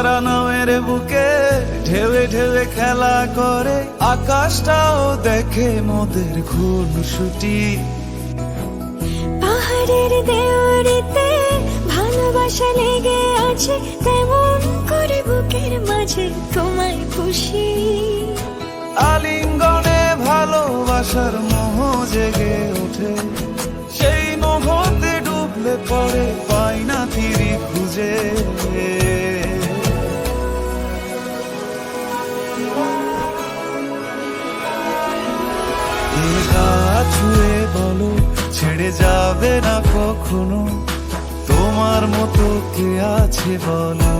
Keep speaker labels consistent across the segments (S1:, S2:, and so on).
S1: সারা নামের বুকে ঢেউে ঢেউে খেলা করে, আকাশটাও দেখে মোদের খুনসুটি।
S2: পাহাড়ের দেওয়ারিতে ভালোবাসা লেগে আছে, তেমন করে বুকের মাঝে তোমায় খুশি।
S1: আলিঙ্গনে ভালোবাসার মোহ জেগে ওঠে, সেই মোহতে ডুবলে পরে পাই না তীরে খুঁজে। ছুঁয়ে বলো ছেড়ে যাবে না কখনো, তোমার মতো কে আছে বলো।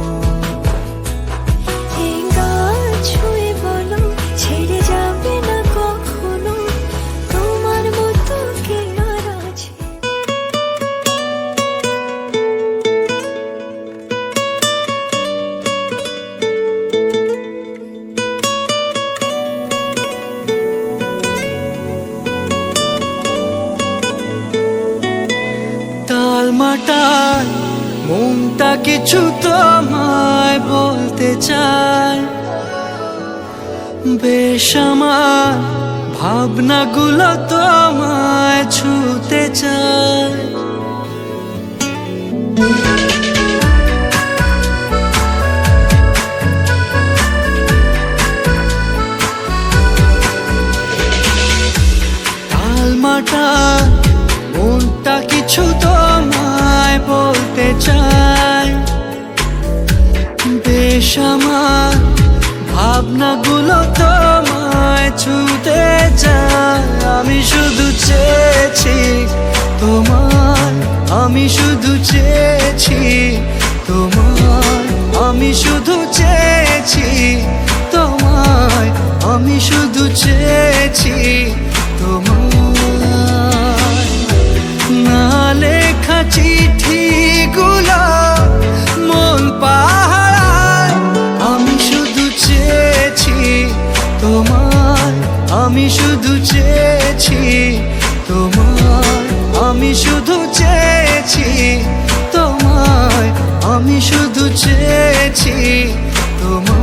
S2: ছুঁয়ে বলো ছেড়ে যাবে না কখনো, তোমার মতো কে আর আছে।
S3: টালমাটাল মনটা কিছু তোমায় বলতে চায়, বেশ আমার ভাবনাগুলো তোমায় ছুতে চায়। টালমাটাল মনটা কিছু তোমায় বলতে চায়, বেশ আমার ভাবনাগুলো তোমায় ছুতে চায়। আমি শুধু চেয়েছি তোমার, আমি শুধু চেয়েছি তোমার, আমি শুধু চেয়েছি তোমায়, আমি শুধু চেয়েছি তোমার। না লেখা চিঠিগুলো মন পাহারায়, আমি শুধু চেয়েছি তোমার, আমি শুধু চেয়েছি তোমার, আমি শুধু চেয়েছি তোমায়, আমি শুধু চেয়েছি তোমার।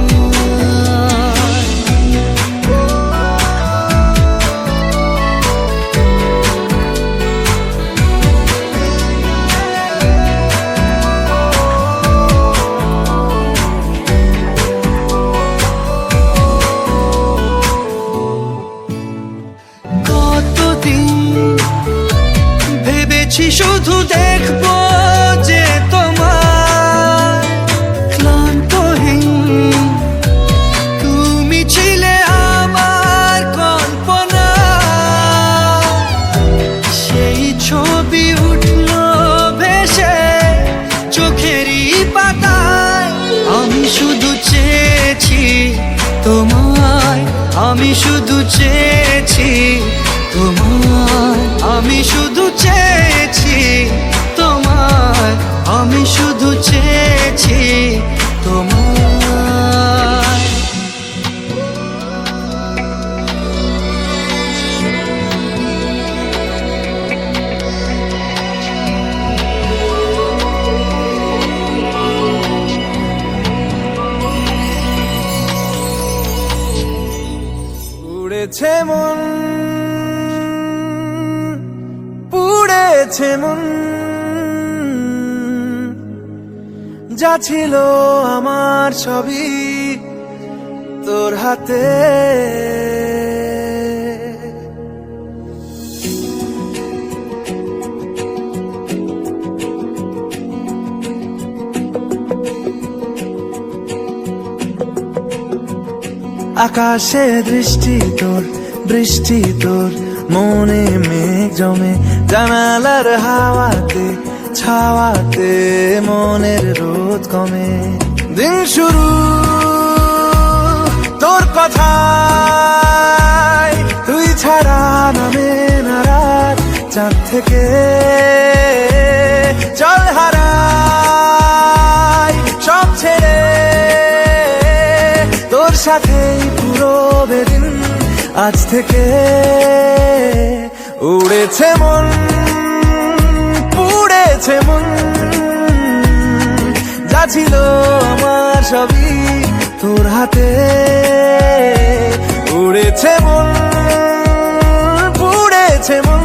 S3: শুধু দেখবো যে তোমার ক্লান্তহীন, তুমি ছিলে আমার কল্পনা। সেই ছবি উঠলো ভেসে চোখেরই পাতায়। আমি শুধু চেয়েছি তোমায়, আমি শুধু চেয়েছি তোমায়, আমি শুধু চেয়েছি তোমায়, আমি শুধু চেয়েছি তোমায়।
S1: উড়েছে মন, পুড়েছে মন, যা ছিল আমার সবই তোর হাতে। আকাশে দৃষ্টি তোর, বৃষ্টি তোর, মনে মেঘ জমে, জানালার হাওয়াতে ছাওয়াতে মনের রোদ কমে। দিন শুরু তোর কথায়, তুই ছাড়া নামে না রাত, চাঁদ থেকে চল হারাই সব ছেড়ে, তোর সাথেই পুরো বেদিন আজ থেকে। উড়েছে মন, পুড়েছে মন, যা ছিল আমার সবই তোর হাতে, উড়েছে মন পুড়েছে মন,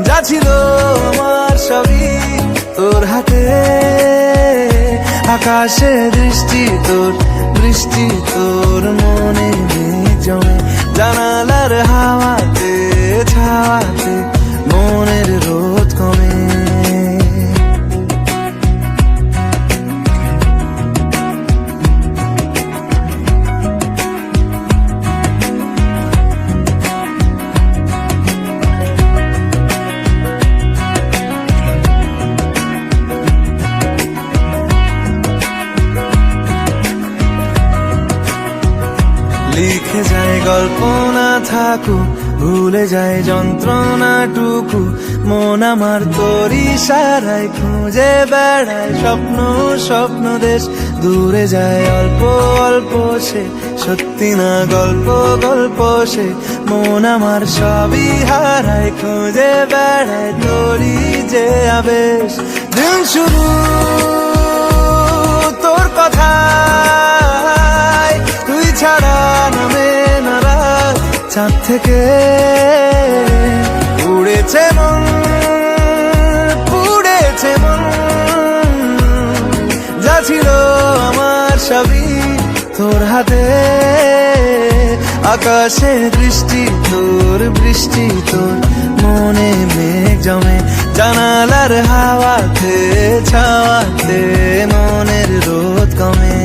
S1: যা ছিল আমার সবই তোর হাতে। আকাশে দৃষ্টি তোর, বৃষ্টি তোর, মনে মেঘ জমে জানালার হাওয়াতে ছাওয়াতে, মনের রোদ কমে। লিখে যায় গল্প না থাকুক, ভুলে যায় যন্ত্রণাটুকু, মন আমার তোর ইশারায় খুঁজে বেড়ায় স্বপ্ন স্বপ্ন দেশ। দূরে যায় অল্প অল্প সে, সত্যি না গল্প গল্প সে, মন আমার সবই হারায় খুঁজে বেড়ায় তোরই যে আবেশ। দিন শুরু তোর কথা, তুই ছাড়া নামে না রাত, চাঁদ থেকে উড়েছে মন পুড়েছে মন, যা ছিল আমার সবই তোর হাতে। আকাশে দৃষ্টি তোর, বৃষ্টি তোর, মনে মেঘ জমে জানালার হাওয়াতে ছাওয়াতে, মনের রোদ কমে।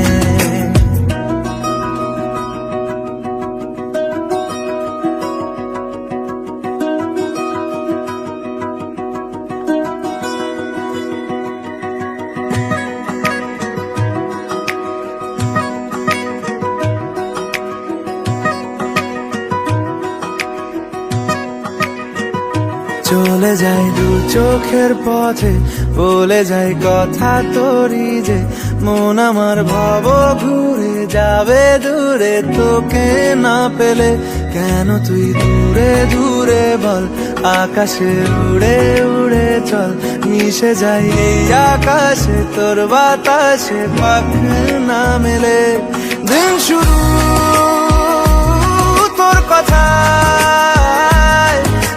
S1: চলে যায় দু চোখের পথে, বলে যায় কথা তোরই যে, মন আমার ভাব ঘুরে যাবে দূরে তোকে না পেলে। কেন তুই দূরে দূরে বল, আকাশে উড়ে উড়ে চল, মিশে যাই এই আকাশে তোর বাতাসে, পাখ না মেলে। দিন শুরু তোর কথা,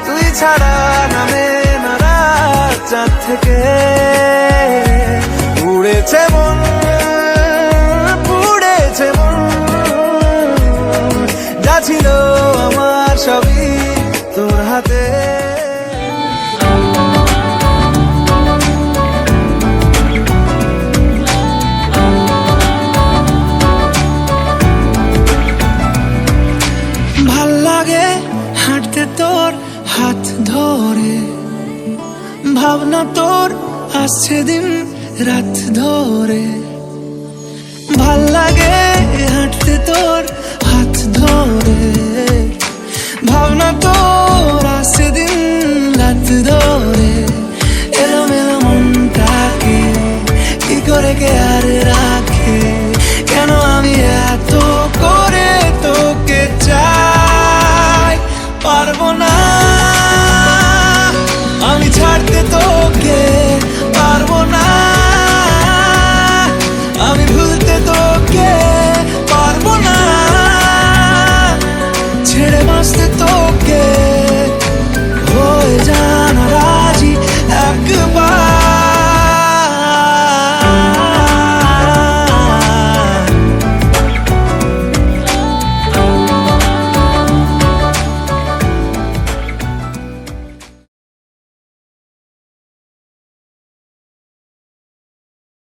S1: তুই ছাড়া নামে না রাত, চাঁদ থেকে উড়েছে মন পুড়েছে মন, যা ছিল আমার সবই তোর হাতে।
S3: ভাল লাগে হাঁটতে তোর হাত ধরে, ভাবনা তোর আসছে দিন রাত ধরে। ভাল লাগে হাঁটতে তোর হাত ধরে, ভাবনা তোর আসছে দিন রাত ধরে।